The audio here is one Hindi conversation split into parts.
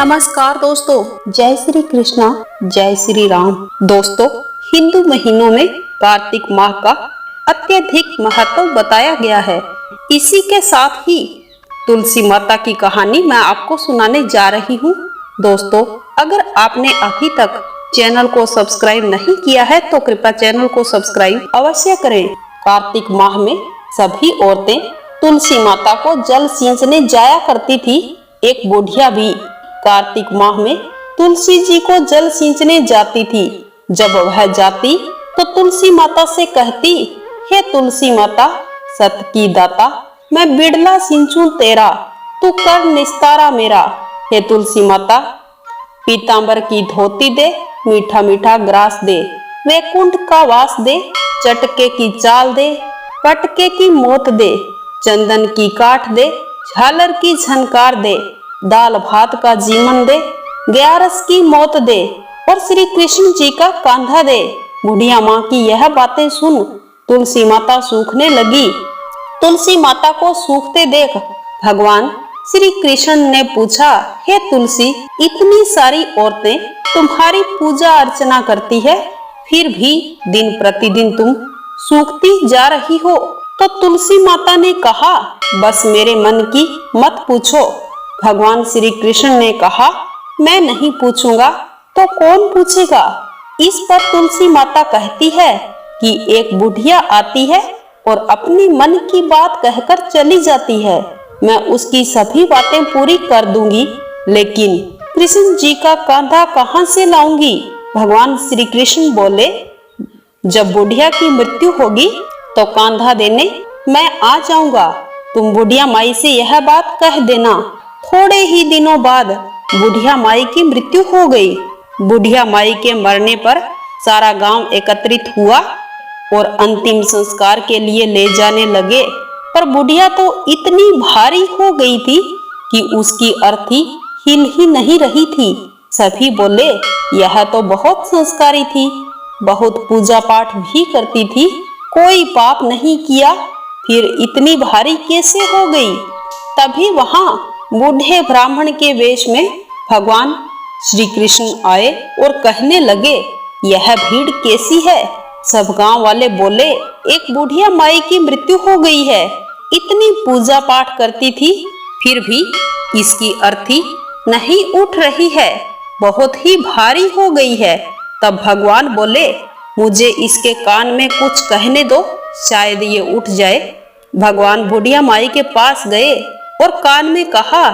नमस्कार दोस्तों, जय श्री कृष्णा, जय श्री राम। दोस्तों, हिंदू महीनों में कार्तिक माह का अत्यधिक महत्व बताया गया है। इसी के साथ ही तुलसी माता की कहानी मैं आपको सुनाने जा रही हूँ। दोस्तों, अगर आपने अभी तक चैनल को सब्सक्राइब नहीं किया है तो कृपया चैनल को सब्सक्राइब अवश्य करें। कार्तिक माह में सभी औरतें तुलसी माता को जल सींचने जाया करती थी। एक बुढ़िया भी कार्तिक माह में तुलसी जी को जल सींचने जाती थी। जब वह जाती तो तुलसी माता से कहती, हे तुलसी माता, सत की दाता, मैं बिड़ला सिंचूं तेरा, तू कर निस्तारा मेरा। हे तुलसी माता, पीतांबर की धोती दे, मीठा मीठा ग्रास दे, वैकुंठ का वास दे, चटके की चाल दे, पटके की मोत दे, चंदन की काठ दे, झालर की झनकार दे, दाल भात का जीवन दे, ग्यारस की मौत दे और श्री कृष्ण जी का कांधा दे। बुढ़िया माँ की यह बातें सुन तुलसी माता सूखने लगी। तुलसी माता को सूखते देख भगवान श्री कृष्ण ने पूछा, हे तुलसी, इतनी सारी औरतें तुम्हारी पूजा अर्चना करती है, फिर भी दिन प्रतिदिन तुम सूखती जा रही हो। तो तुलसी माता ने कहा, बस मेरे मन की मत पूछो। भगवान श्री कृष्ण ने कहा, मैं नहीं पूछूंगा तो कौन पूछेगा। इस पर तुलसी माता कहती है कि एक बुढ़िया आती है और अपनी मन की बात कहकर चली जाती है। मैं उसकी सभी बातें पूरी कर दूंगी, लेकिन कृष्ण जी का कांधा कहाँ से लाऊंगी। भगवान श्री कृष्ण बोले, जब बुढ़िया की मृत्यु होगी तो कांधा देने मैं आ जाऊंगा। तुम बुढ़िया माई से यह बात कह देना। थोड़े ही दिनों बाद बुढ़िया माई की मृत्यु हो गई। बुढ़िया माई के मरने पर सारा गांव एकत्रित हुआ और अंतिम संस्कार के लिए ले जाने लगे। पर बुढ़िया तो इतनी भारी हो गई थी कि उसकी अर्थी हिल ही नहीं रही थी। सभी बोले, यह तो बहुत संस्कारी थी, बहुत पूजा पाठ भी करती थी, कोई पाप नहीं किया, फिर इतनी भारी कैसे हो गई। तभी वहां बूढ़े ब्राह्मण के वेश में भगवान श्री कृष्ण आए और कहने लगे, यह भीड़ कैसी है। सब गांव वाले बोले, एक बुढ़िया माई की मृत्यु हो गई है, इतनी पूजा पाठ करती थी, फिर भी इसकी अर्थी नहीं उठ रही है, बहुत ही भारी हो गई है। तब भगवान बोले, मुझे इसके कान में कुछ कहने दो, शायद ये उठ जाए। भगवान बुढ़िया माई के पास गए और कान में कहा,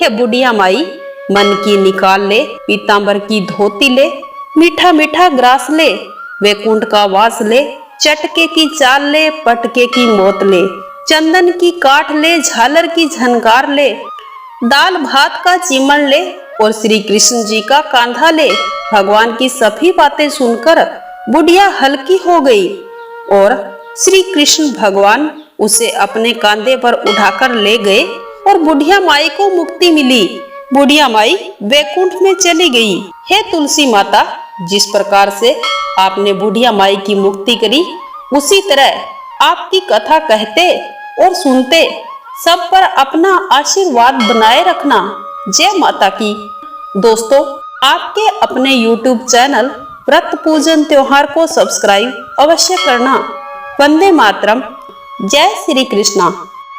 हे बुढ़िया माई, मन की निकाल ले, पीतांबर की धोती ले, मीठा मीठा ग्रास ले, वैकुंठ का वास ले, चटके की चाल ले, पटके की मौत ले, चंदन की काठ ले, झालर की झनकार ले, दाल भात का चिमन ले और श्री कृष्ण जी का कांधा ले। भगवान की सभी बातें सुनकर बुढ़िया हल्की हो गई और श्री कृष्ण भगवान उसे अपने कांधे पर उठाकर ले गए और बुढ़िया माई को मुक्ति मिली। बुढ़िया माई वैकुंठ में चली गई। हे तुलसी माता, जिस प्रकार से आपने बुढ़िया माई की मुक्ति करी, उसी तरह आपकी कथा कहते और सुनते सब पर अपना आशीर्वाद बनाए रखना। जय माता की। दोस्तों, आपके अपने YouTube चैनल व्रत पूजन त्योहार को सब्सक्राइब अवश्य करना। वंदे मातरम। जय श्री कृष्णा।